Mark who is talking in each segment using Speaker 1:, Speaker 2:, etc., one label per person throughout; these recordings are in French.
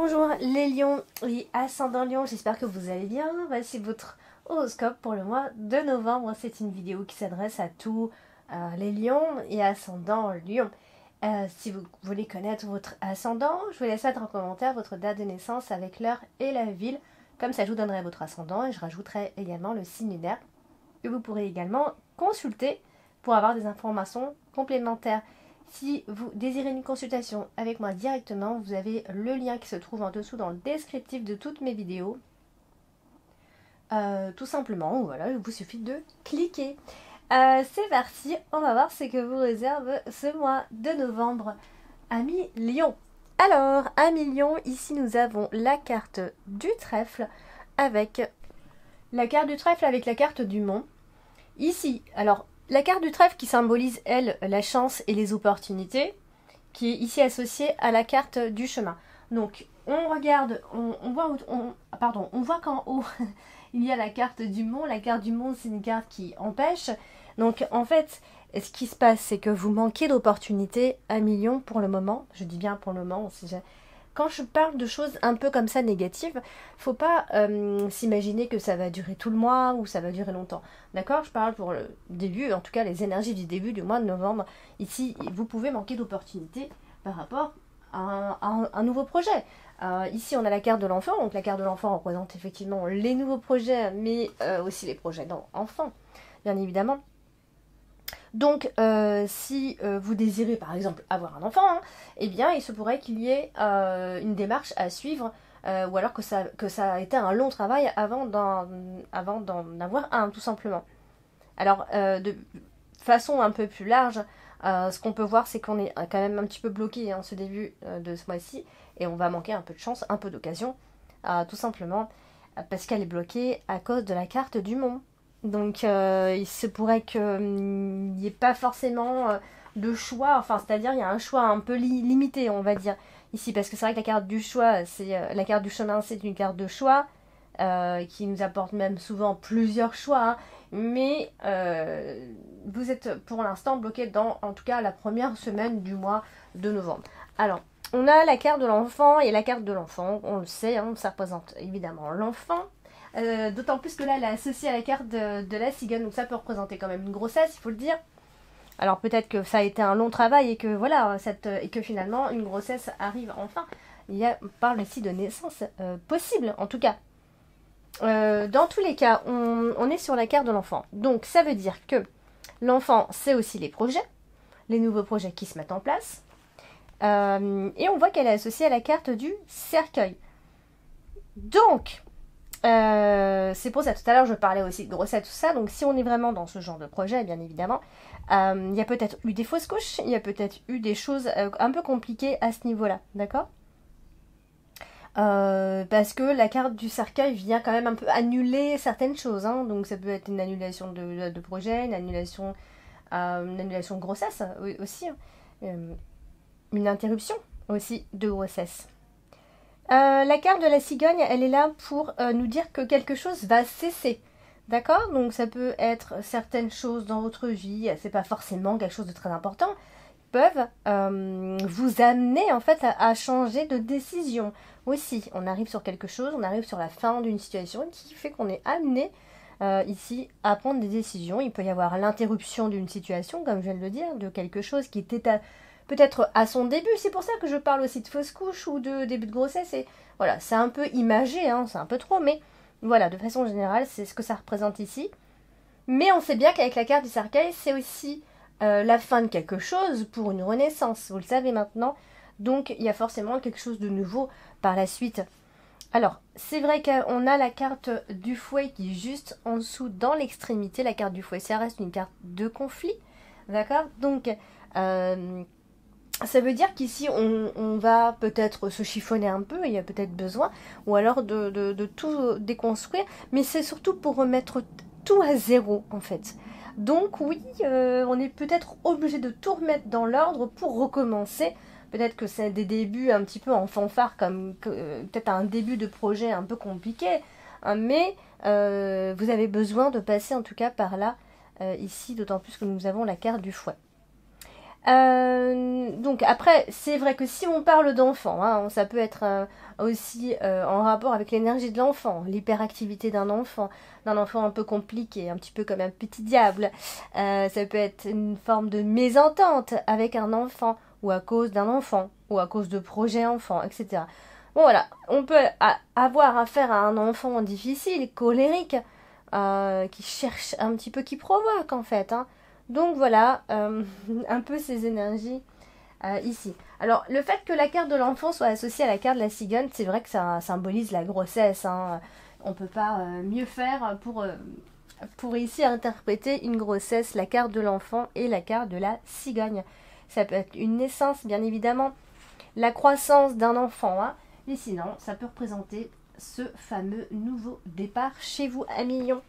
Speaker 1: Bonjour les lions et ascendant lion, j'espère que vous allez bien. Voici votre horoscope pour le mois de novembre. C'est une vidéo qui s'adresse à tous les lions et ascendant lion. Si vous voulez connaître votre ascendant, je vous laisse mettre en commentaire votre date de naissance avec l'heure et la ville. Comme ça, je vous donnerai votre ascendant et je rajouterai également le signe lunaire. Et vous pourrez également consulter pour avoir des informations complémentaires. Si vous désirez une consultation avec moi directement, vous avez le lien qui se trouve en dessous dans le descriptif de toutes mes vidéos. Tout simplement, voilà, il vous suffit de cliquer. C'est parti, on va voir ce que vous réserve ce mois de novembre. Amis Lion. Alors, amis Lion, ici nous avons la carte du trèfle avec la carte du mont. Ici, alors, la carte du trèfle qui symbolise, elle, la chance et les opportunités, qui est ici associée à la carte du chemin. Donc, on regarde, on voit qu'en haut, il y a la carte du mont. La carte du mont, c'est une carte qui empêche. Donc, en fait, ce qui se passe, c'est que vous manquez d'opportunités à millions pour le moment. Je dis bien pour le moment. Quand je parle de choses un peu comme ça négatives, faut pas s'imaginer que ça va durer tout le mois ou ça va durer longtemps. D'accord? Je parle pour le début, en tout cas les énergies du début du mois de novembre. Ici, vous pouvez manquer d'opportunités par rapport à un nouveau projet. Ici, on a la carte de l'enfant. Donc la carte de l'enfant représente effectivement les nouveaux projets, mais aussi les projets d'enfants, bien évidemment. Donc, si vous désirez par exemple avoir un enfant, eh bien, il se pourrait qu'il y ait une démarche à suivre, ou alors que ça a été un long travail avant d'en avoir un, tout simplement. Alors, de façon un peu plus large, ce qu'on peut voir, c'est qu'on est quand même un petit peu bloqué en ce début de ce mois-ci, et on va manquer un peu de chance, un peu d'occasion, tout simplement, parce qu'elle est bloquée à cause de la carte du mont. Donc il se pourrait qu'il n'y ait pas forcément de choix, enfin c'est-à-dire il y a un choix un peu limité, on va dire, ici, parce que c'est vrai que la carte du choix, la carte du chemin, c'est une carte de choix qui nous apporte même souvent plusieurs choix, mais vous êtes pour l'instant bloqué dans, en tout cas, la première semaine du mois de novembre. Alors, on a la carte de l'enfant et la carte de l'enfant, on le sait, ça représente évidemment l'enfant. D'autant plus que là, elle est associée à la carte de la cigogne, donc ça peut représenter quand même une grossesse, il faut le dire. Alors peut-être que ça a été un long travail et que voilà, et que finalement une grossesse arrive enfin. On parle ici de naissance possible, en tout cas. Dans tous les cas, on est sur la carte de l'enfant. Donc ça veut dire que l'enfant, c'est aussi les projets, les nouveaux projets qui se mettent en place. Et on voit qu'elle est associée à la carte du cercueil. Donc, c'est pour ça, tout à l'heure je parlais aussi de grossesse, tout ça, donc si on est vraiment dans ce genre de projet, bien évidemment, il y a peut-être eu des fausses couches, il y a peut-être eu des choses un peu compliquées à ce niveau-là, d'accord? Parce que la carte du cercueil vient quand même un peu annuler certaines choses, donc ça peut être une annulation de projet, une annulation de grossesse aussi, une interruption aussi de grossesse. La carte de la cigogne, elle est là pour nous dire que quelque chose va cesser. D'accord? Donc ça peut être certaines choses dans votre vie, c'est pas forcément quelque chose de très important, peuvent vous amener en fait à changer de décision. Aussi, on arrive sur quelque chose, on arrive sur la fin d'une situation qui fait qu'on est amené ici à prendre des décisions. Il peut y avoir l'interruption d'une situation, comme je viens de le dire, de quelque chose qui était peut-être à son début. C'est pour ça que je parle aussi de fausse couche ou de début de grossesse. Et voilà, c'est un peu imagé, c'est un peu trop, mais voilà, de façon générale, c'est ce que ça représente ici. Mais on sait bien qu'avec la carte du cercueil, c'est aussi la fin de quelque chose pour une renaissance. Vous le savez maintenant. Donc, il y a forcément quelque chose de nouveau par la suite. Alors, c'est vrai qu'on a la carte du fouet qui est juste en dessous dans l'extrémité. La carte du fouet, ça reste une carte de conflit. D'accord? Donc, ça veut dire qu'ici, on va peut-être se chiffonner un peu, il y a peut-être besoin, ou alors de tout déconstruire, mais c'est surtout pour remettre tout à zéro, en fait. Donc oui, on est peut-être obligé de tout remettre dans l'ordre pour recommencer. Peut-être que c'est des débuts un petit peu en fanfare, comme peut-être un début de projet un peu compliqué, mais vous avez besoin de passer en tout cas par là, ici, d'autant plus que nous avons la carte du fouet. Donc après, c'est vrai que si on parle d'enfant, hein, ça peut être aussi en rapport avec l'énergie de l'enfant, l'hyperactivité d'un enfant un peu compliqué, un petit peu comme un petit diable. Ça peut être une forme de mésentente avec un enfant, ou à cause d'un enfant, ou à cause de projets enfants, etc. Bon voilà, on peut avoir affaire à un enfant difficile, colérique, qui cherche un petit peu, qui provoque en fait, hein. Donc voilà, un peu ces énergies ici. Alors le fait que la carte de l'enfant soit associée à la carte de la cigogne, c'est vrai que ça symbolise la grossesse, hein. On ne peut pas mieux faire pour ici interpréter une grossesse, la carte de l'enfant et la carte de la cigogne. Ça peut être une naissance, bien évidemment, la croissance d'un enfant, hein. Mais sinon, ça peut représenter ce fameux nouveau départ chez vous à millions.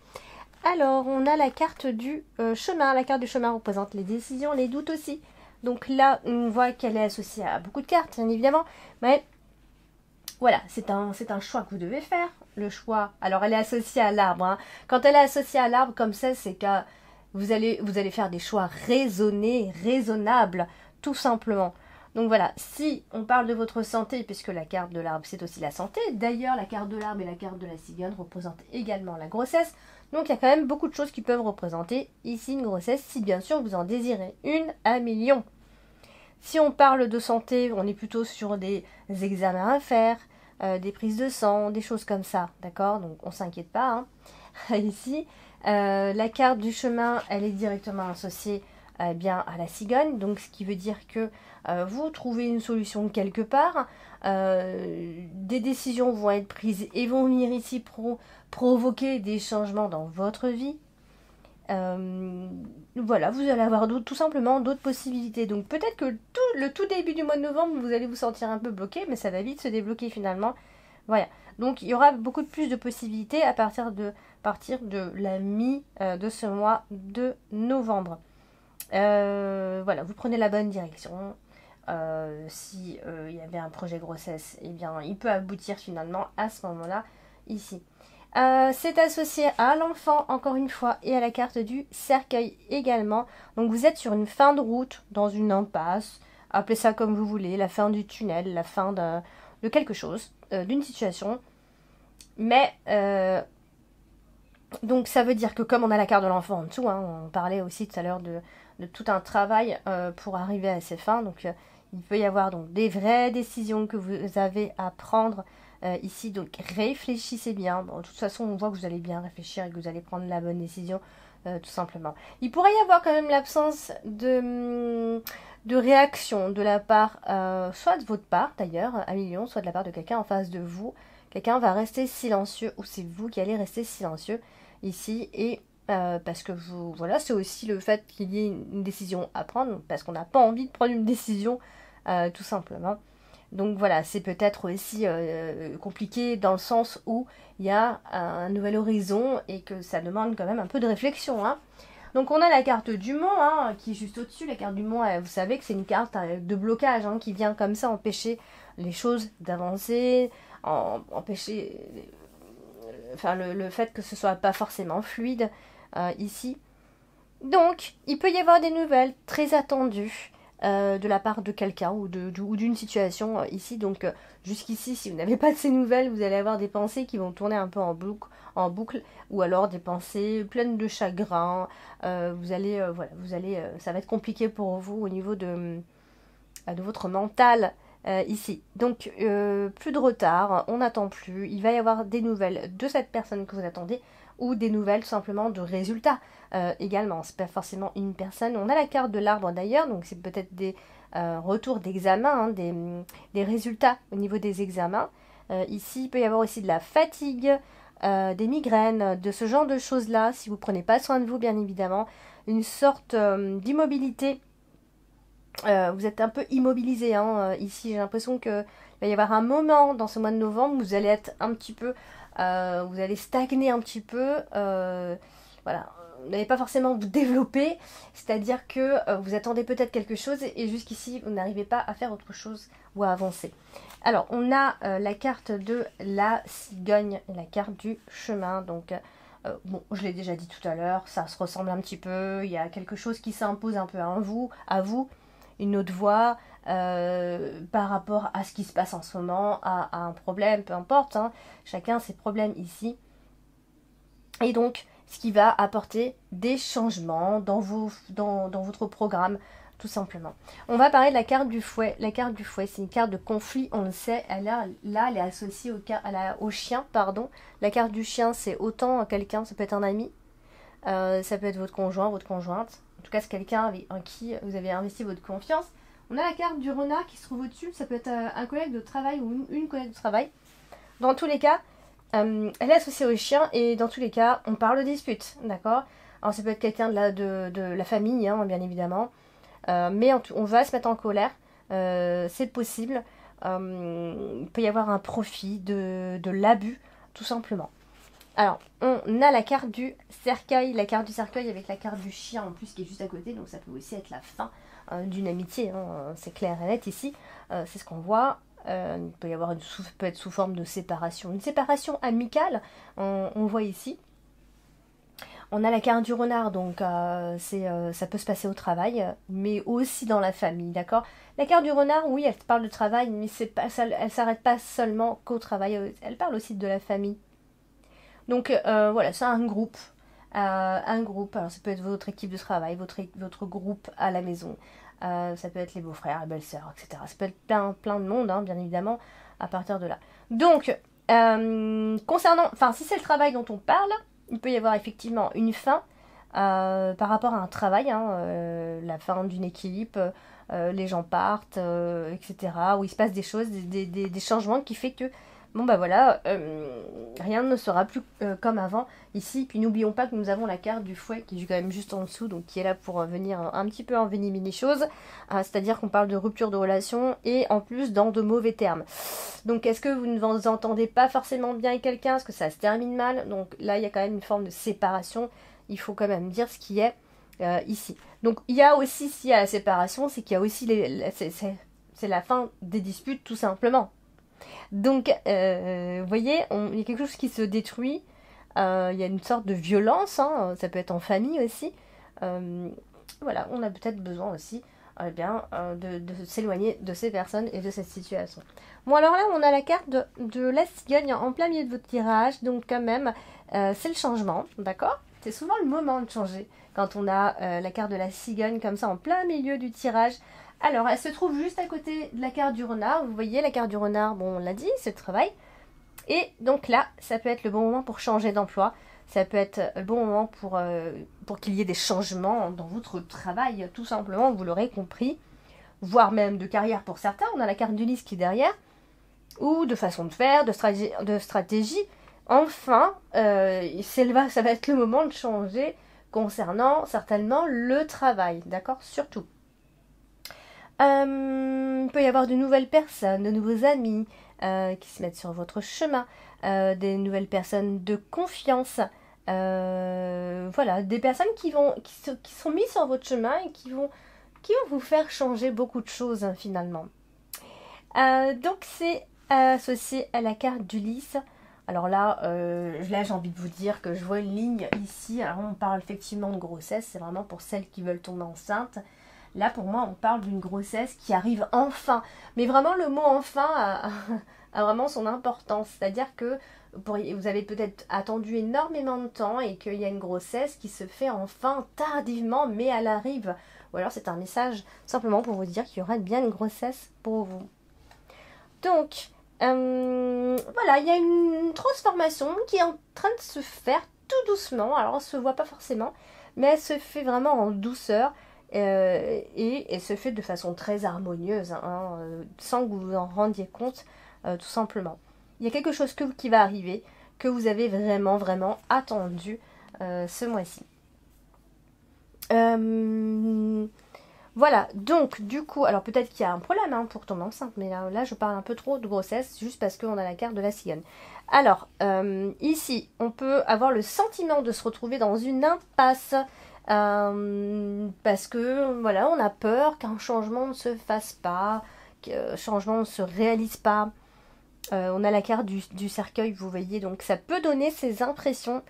Speaker 1: Alors, on a la carte du chemin. La carte du chemin représente les décisions, les doutes aussi. Donc là, on voit qu'elle est associée à beaucoup de cartes, bien évidemment. Mais voilà, c'est un choix que vous devez faire. Le choix, alors elle est associée à l'arbre, hein. Quand elle est associée à l'arbre comme ça, c'est que vous allez faire des choix raisonnés, raisonnables, tout simplement. Donc voilà, si on parle de votre santé, puisque la carte de l'arbre, c'est aussi la santé. D'ailleurs, la carte de l'arbre et la carte de la cigogne représentent également la grossesse. Donc il y a quand même beaucoup de choses qui peuvent représenter ici une grossesse, si bien sûr vous en désirez une à million. Si on parle de santé, on est plutôt sur des examens à faire, des prises de sang, des choses comme ça, d'accord? Donc on ne s'inquiète pas, hein. Ici, la carte du chemin, elle est directement associée bien à la cigogne, donc ce qui veut dire que vous trouvez une solution quelque part, des décisions vont être prises et vont venir ici provoquer des changements dans votre vie. Voilà, vous allez avoir tout simplement d'autres possibilités. Donc peut-être que le tout début du mois de novembre, vous allez vous sentir un peu bloqué, mais ça va vite se débloquer finalement. Voilà. Donc il y aura beaucoup plus de possibilités à partir de la mi de ce mois de novembre. Voilà, vous prenez la bonne direction. Si il y avait un projet grossesse, eh bien il peut aboutir finalement à ce moment-là ici. C'est associé à l'enfant, encore une fois, et à la carte du cercueil également. Donc vous êtes sur une fin de route, dans une impasse, appelez ça comme vous voulez, la fin du tunnel, la fin de quelque chose, d'une situation. Mais, donc ça veut dire que comme on a la carte de l'enfant en dessous, hein, on parlait aussi tout à l'heure de tout un travail pour arriver à ces fins. Donc il peut y avoir donc des vraies décisions que vous avez à prendre ici, donc réfléchissez bien. Bon, de toute façon, on voit que vous allez bien réfléchir et que vous allez prendre la bonne décision, tout simplement. Il pourrait y avoir quand même l'absence de réaction de la part, soit de votre part d'ailleurs, à million, soit de la part de quelqu'un en face de vous. Quelqu'un va rester silencieux, ou c'est vous qui allez rester silencieux ici, et parce que vous, voilà, c'est aussi le fait qu'il y ait une décision à prendre, parce qu'on n'a pas envie de prendre une décision, tout simplement. Donc voilà, c'est peut-être aussi compliqué dans le sens où il y a un nouvel horizon et que ça demande quand même un peu de réflexion, hein. Donc on a la carte du mont, hein, qui est juste au-dessus. La carte du mont, vous savez que c'est une carte de blocage, hein, qui vient comme ça empêcher les choses d'avancer, empêcher enfin, le fait que ce soit pas forcément fluide ici. Donc il peut y avoir des nouvelles très attendues de la part de quelqu'un ou d'une situation ici. Donc jusqu'ici, si vous n'avez pas de ces nouvelles, vous allez avoir des pensées qui vont tourner un peu en boucle, ou alors des pensées pleines de chagrin. Vous allez, ça va être compliqué pour vous au niveau de votre mental ici. Donc plus de retard, on n'attend plus. Il va y avoir des nouvelles de cette personne que vous attendez, ou des nouvelles tout simplement de résultats également. C'est pas forcément une personne. On a la carte de l'arbre d'ailleurs, donc c'est peut-être des retours d'examen, hein, des résultats au niveau des examens. Ici, il peut y avoir aussi de la fatigue, des migraines, de ce genre de choses-là, si vous prenez pas soin de vous, bien évidemment. Une sorte d'immobilité. Vous êtes un peu immobilisé, hein, ici. J'ai l'impression qu'il va y avoir un moment dans ce mois de novembre où vous allez être un petit peu... vous allez stagner un petit peu. Voilà. Vous n'allez pas forcément vous développer. C'est-à-dire que vous attendez peut-être quelque chose et jusqu'ici, vous n'arrivez pas à faire autre chose ou à avancer. Alors, on a la carte de la cigogne et la carte du chemin. Donc, bon, je l'ai déjà dit tout à l'heure, ça se ressemble un petit peu. Il y a quelque chose qui s'impose un peu à vous. une autre voie par rapport à ce qui se passe en ce moment, à un problème, peu importe, hein, chacun ses problèmes ici. Et donc, ce qui va apporter des changements dans votre programme, tout simplement. On va parler de la carte du fouet. La carte du fouet, c'est une carte de conflit, on le sait. Là, elle est associée au chien, pardon. La carte du chien, c'est autant quelqu'un, ça peut être un ami, ça peut être votre conjoint, votre conjointe. En tout cas, c'est quelqu'un en qui vous avez investi votre confiance. On a la carte du renard qui se trouve au-dessus. Ça peut être un collègue de travail ou une collègue de travail. Dans tous les cas, elle est associée au chien et dans tous les cas, on parle de dispute, d'accord? Alors ça peut être quelqu'un de la famille, hein, bien évidemment, mais on va se mettre en colère, c'est possible. Il peut y avoir un profit, de l'abus, tout simplement. Alors, on a la carte du cercueil avec la carte du chien en plus qui est juste à côté, donc ça peut aussi être la fin d'une amitié, hein, c'est clair et net ici, c'est ce qu'on voit. Il peut y avoir peut être sous forme de séparation. Une séparation amicale, on voit ici. On a la carte du renard, donc ça peut se passer au travail, mais aussi dans la famille, d'accord? La carte du renard, oui, elle parle de travail, mais elle s'arrête pas seulement qu'au travail, elle parle aussi de la famille. Donc voilà, c'est un groupe. Alors ça peut être votre équipe de travail, votre groupe à la maison. Ça peut être les beaux-frères, les belles-sœurs, etc. Ça peut être plein de monde, hein, bien évidemment, à partir de là. Donc, si c'est le travail dont on parle, il peut y avoir effectivement une fin par rapport à un travail, hein, la fin d'une équipe, les gens partent, etc. Où il se passe des choses, des changements qui fait que bon bah voilà, rien ne sera plus comme avant ici. Puis n'oublions pas que nous avons la carte du fouet qui est quand même juste en dessous, donc qui est là pour venir un petit peu envenimer les choses. C'est-à-dire qu'on parle de rupture de relation et en plus dans de mauvais termes. Donc est-ce que vous ne vous entendez pas forcément bien avec quelqu'un? Est-ce que ça se termine mal? Donc là il y a quand même une forme de séparation. Il faut quand même dire ce qui est ici. Donc il y a aussi, s'il y a la séparation, c'est qu'il y a aussi c'est la fin des disputes tout simplement. Donc, vous voyez, il y a quelque chose qui se détruit. Il y a une sorte de violence, hein, ça peut être en famille aussi. Voilà, on a peut-être besoin aussi de s'éloigner de ces personnes et de cette situation. Bon, alors là, on a la carte de la cigogne en plein milieu de votre tirage. Donc, quand même, c'est le changement, d'accord? C'est souvent le moment de changer quand on a la carte de la cigogne comme ça en plein milieu du tirage. Alors, elle se trouve juste à côté de la carte du renard. Vous voyez, la carte du renard, bon, on l'a dit, c'est le travail. Et donc là, ça peut être le bon moment pour changer d'emploi. Ça peut être le bon moment pour qu'il y ait des changements dans votre travail, tout simplement, vous l'aurez compris. Voire même de carrière pour certains. On a la carte d'Ulysse qui est derrière. Ou de façon de faire, de stratégie. Enfin, ça va être le moment de changer concernant certainement le travail. D'accord? Surtout. Il peut y avoir de nouvelles personnes, de nouveaux amis qui se mettent sur votre chemin, des nouvelles personnes de confiance, voilà, des personnes qui sont mises sur votre chemin et qui vont vous faire changer beaucoup de choses hein, finalement. Donc c'est associé à la carte d'Ulysse. Alors là, j'ai envie de vous dire que je vois une ligne ici. Alors on parle effectivement de grossesse, c'est vraiment pour celles qui veulent tomber enceinte. Là, pour moi, on parle d'une grossesse qui arrive enfin. Mais vraiment, le mot enfin a vraiment son importance. C'est-à-dire que vous avez peut-être attendu énormément de temps et qu'il y a une grossesse qui se fait enfin tardivement, mais elle arrive. Ou alors, c'est un message simplement pour vous dire qu'il y aura bien une grossesse pour vous. Donc, voilà, il y a une transformation qui est en train de se faire tout doucement. Alors, on ne se voit pas forcément, mais elle se fait vraiment en douceur. Et se fait de façon très harmonieuse, hein, sans que vous vous en rendiez compte, tout simplement. Il y a quelque chose qui va arriver, que vous avez vraiment, vraiment attendu ce mois-ci. Voilà, donc du coup, alors peut-être qu'il y a un problème hein, pour tomber enceinte, mais là je parle un peu trop de grossesse, juste parce qu'on a la carte de la cigogne. Alors, ici, on peut avoir le sentiment de se retrouver dans une impasse, parce que voilà, on a peur qu'un changement ne se fasse pas, qu'un changement ne se réalise pas. On a la carte du cercueil, vous voyez, donc ça peut donner ces impressions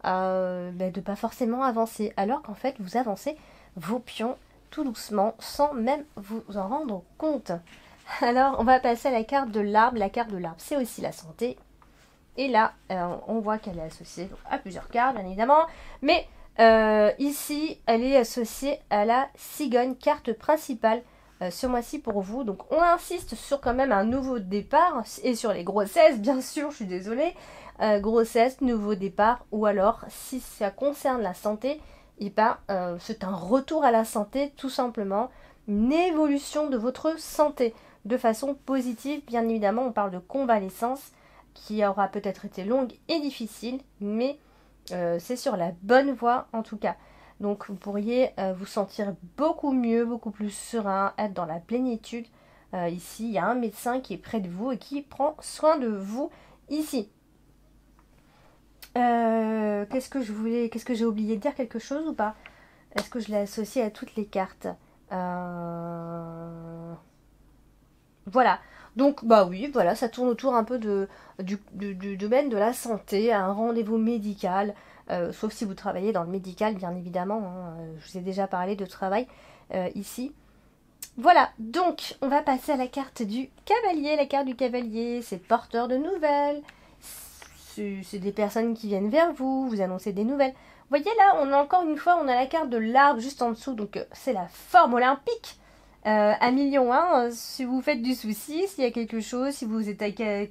Speaker 1: de pas forcément avancer, alors qu'en fait vous avancez vos pions tout doucement sans même vous en rendre compte. Alors, on va passer à la carte de l'arbre. La carte de l'arbre, c'est aussi la santé. Et là, on voit qu'elle est associée à plusieurs cartes, bien évidemment. Mais ici, elle est associée à la cigogne, carte principale ce mois-ci pour vous. Donc, on insiste sur quand même un nouveau départ et sur les grossesses, bien sûr, je suis désolée. Grossesse, nouveau départ, ou alors, si ça concerne la santé, et ben, c'est un retour à la santé, tout simplement. Une évolution de votre santé de façon positive. Bien évidemment, on parle de convalescence qui aura peut-être été longue et difficile, mais c'est sur la bonne voie en tout cas. Donc vous pourriez vous sentir beaucoup mieux, beaucoup plus serein, être dans la plénitude. Ici, il y a un médecin qui est près de vous et qui prend soin de vous ici. Qu'est-ce que j'ai oublié de dire quelque chose ou pas? Est-ce que je l'ai associé à toutes les cartes? Voilà. Donc, bah oui, voilà, ça tourne autour un peu du domaine de la santé, un rendez-vous médical, sauf si vous travaillez dans le médical, bien évidemment. Hein, je vous ai déjà parlé de travail ici. Voilà, donc on va passer à la carte du cavalier. La carte du cavalier, c'est porteur de nouvelles. C'est des personnes qui viennent vers vous, vous annoncez des nouvelles. Vous voyez là, on a encore une fois, on a la carte de l'arbre juste en dessous, donc c'est la forme olympique. À million 1, si vous faites du souci, s'il y a quelque chose, si vous êtes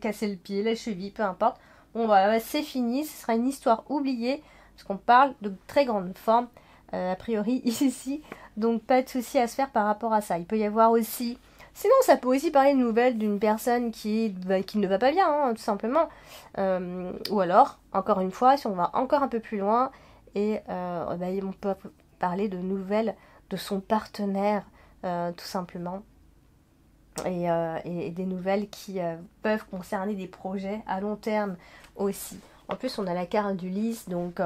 Speaker 1: cassé le pied, la cheville, peu importe. Bon voilà, c'est fini, ce sera une histoire oubliée, parce qu'on parle de très grande forme, a priori ici. Donc pas de souci à se faire par rapport à ça. Il peut y avoir aussi... Sinon, ça peut aussi parler de nouvelles d'une personne qui ne va pas bien, hein, tout simplement. Ou alors, encore une fois, si on va encore un peu plus loin, et on peut parler de nouvelles de son partenaire, tout simplement. Et des nouvelles qui peuvent concerner des projets à long terme aussi. En plus, on a la carte du lys, donc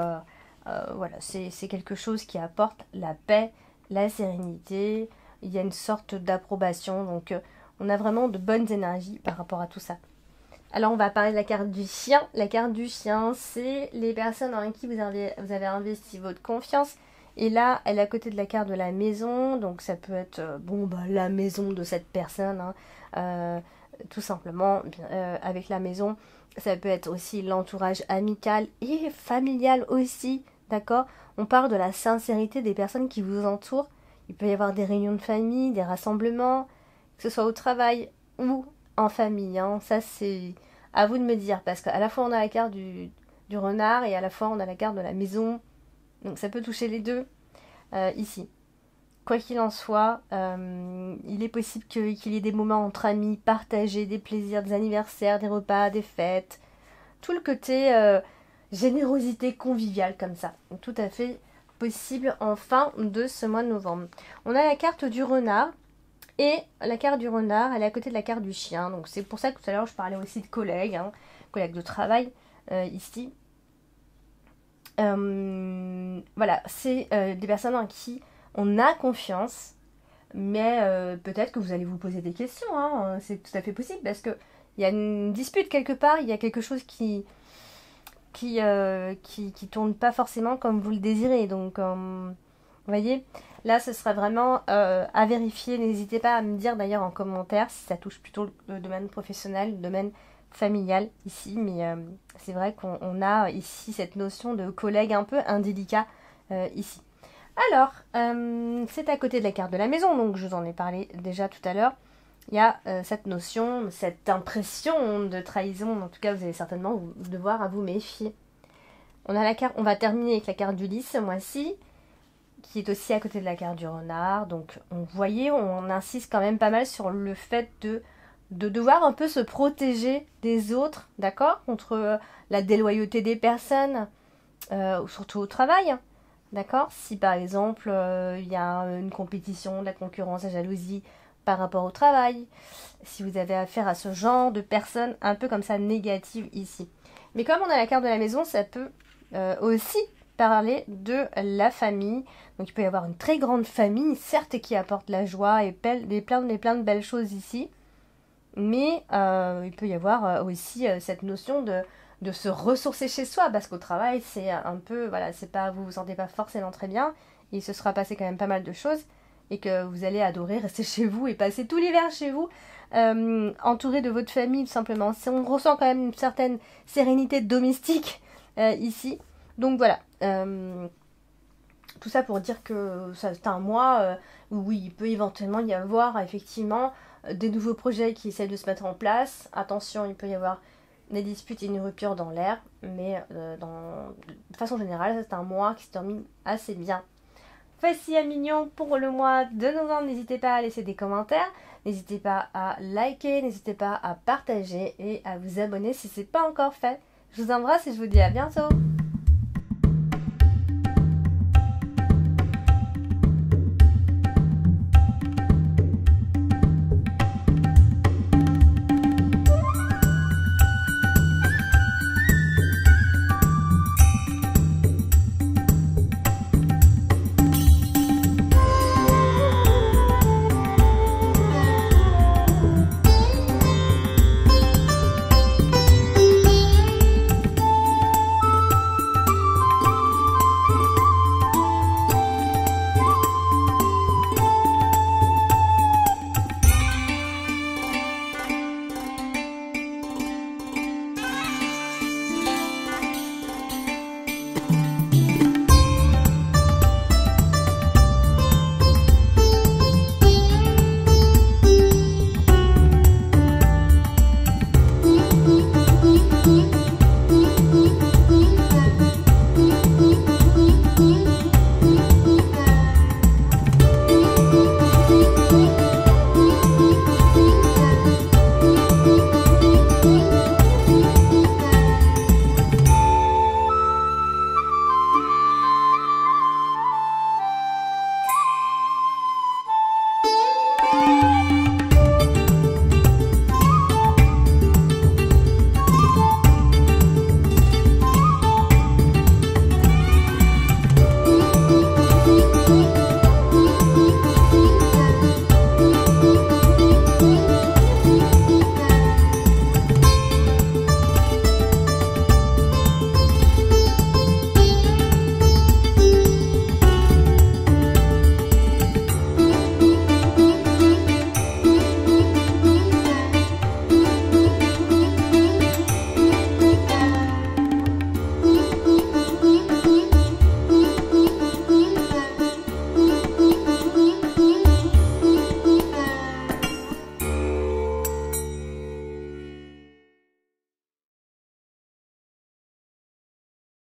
Speaker 1: voilà, c'est quelque chose qui apporte la paix, la sérénité. Il y a une sorte d'approbation, donc on a vraiment de bonnes énergies par rapport à tout ça. Alors on va parler de la carte du chien. La carte du chien, c'est les personnes en qui vous avez investi votre confiance. Et là, elle est à côté de la carte de la maison, donc ça peut être la maison de cette personne, hein, tout simplement. Avec la maison, ça peut être aussi l'entourage amical et familial aussi, d'accord? On parle de la sincérité des personnes qui vous entourent. Il peut y avoir des réunions de famille, des rassemblements, que ce soit au travail ou en famille. Hein. Ça, c'est à vous de me dire, parce qu'à la fois on a la carte du renard et à la fois on a la carte de la maison. Donc ça peut toucher les deux ici. Quoi qu'il en soit, il est possible qu'il y ait des moments entre amis, partagés, des plaisirs, des anniversaires, des repas, des fêtes. Tout le côté générosité conviviale comme ça. Donc, tout à fait possible en fin de ce mois de novembre. On a la carte du renard. Et la carte du renard, elle est à côté de la carte du chien. Donc c'est pour ça que tout à l'heure je parlais aussi de collègues, hein, collègues de travail ici. Voilà, c'est des personnes en qui on a confiance, mais peut-être que vous allez vous poser des questions, hein, c'est tout à fait possible, parce que il y a une dispute quelque part, il y a quelque chose qui tourne pas forcément comme vous le désirez, donc vous voyez, là ce sera vraiment à vérifier, n'hésitez pas à me dire d'ailleurs en commentaire si ça touche plutôt le domaine professionnel, le domaine familial ici, mais c'est vrai qu'on a ici cette notion de collègue un peu indélicat ici. Alors, c'est à côté de la carte de la maison, donc je vous en ai parlé déjà tout à l'heure. Il y a cette notion, cette impression de trahison, en tout cas vous allez certainement devoir à vous méfier. On a la carte, on va terminer avec la carte du lys ce mois-ci, qui est aussi à côté de la carte du renard. Donc, vous voyez, on insiste quand même pas mal sur le fait de devoir un peu se protéger des autres, d'accord, contre la déloyauté des personnes, surtout au travail, d'accord. Si par exemple il y a une compétition, de la concurrence, la jalousie par rapport au travail, si vous avez affaire à ce genre de personnes un peu comme ça négatives ici. Mais comme on a la carte de la maison, ça peut aussi parler de la famille. Donc il peut y avoir une très grande famille, certes qui apporte la joie et plein de belles choses ici. Mais il peut y avoir aussi cette notion de se ressourcer chez soi, parce qu'au travail, c'est un peu, voilà, c'est pas, vous vous sentez pas forcément très bien, il se sera passé quand même pas mal de choses, et que vous allez adorer rester chez vous et passer tout l'hiver chez vous, entouré de votre famille tout simplement. On ressent quand même une certaine sérénité domestique ici. Donc voilà. Tout ça pour dire que c'est un mois où oui, il peut éventuellement y avoir effectivement des nouveaux projets qui essaient de se mettre en place. Attention, il peut y avoir des disputes et une rupture dans l'air, mais de façon générale, c'est un mois qui se termine assez bien. Voici à mignon pour le mois de novembre. N'hésitez pas à laisser des commentaires, n'hésitez pas à liker, n'hésitez pas à partager et à vous abonner si ce n'est pas encore fait. Je vous embrasse et je vous dis à bientôt.